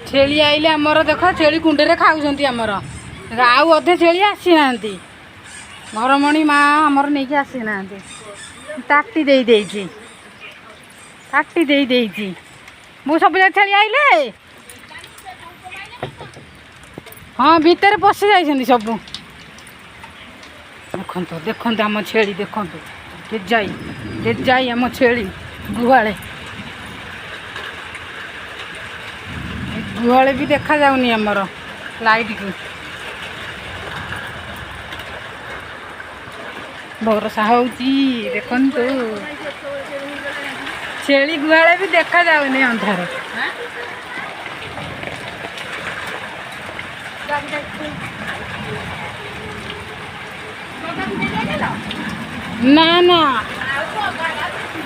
छेली आइले आमर देख छेली कुंडे खाऊंट आमर आउ अधे छेली आसी ना घरमणी माँ आमर नहीं आसी ना ताटी मु सब छेली आइले हाँ भितर पशि जा सब देखते आम छेली देखते जाई आम छेली गुहाले गुहाले भी देखा जाऊनी आमर लाइट को भरोसा होची देखंतु छेली गुहाले भी देखा जाऊनी अंधार ना ना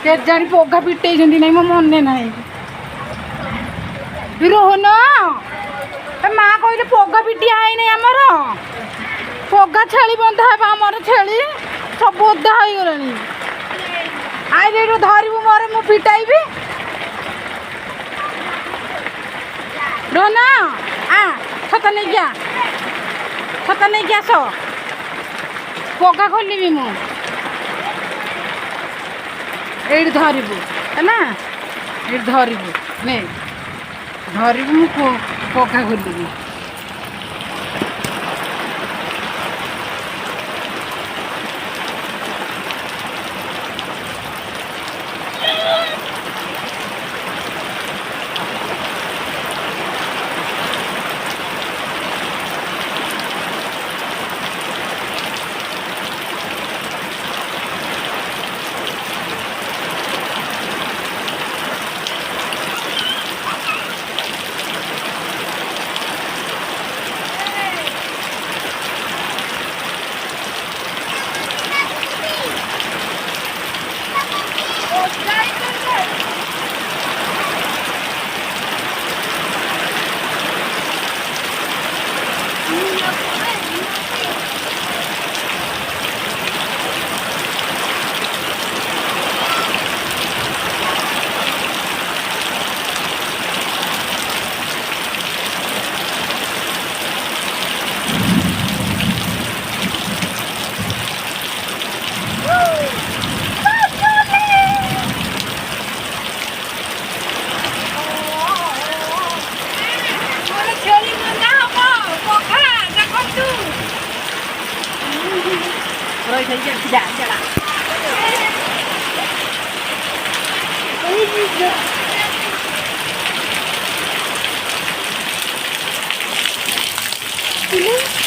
के जानी पगा पिटे नहीं मो मन ना रोहन माँ कहले पगा पिटिया है नहीं आमर पगा छेली बंधा है आमर छेली सब ओदा हो गला आइले धरबू मोर मु पिटाइबी रोहन आ छता नहीं क्या आस पगा खोलि मु ये धरबू है ना ये धरबू नहीं धरबू मु पगा खोलि rồi thấy chuyện đã trở lại Ini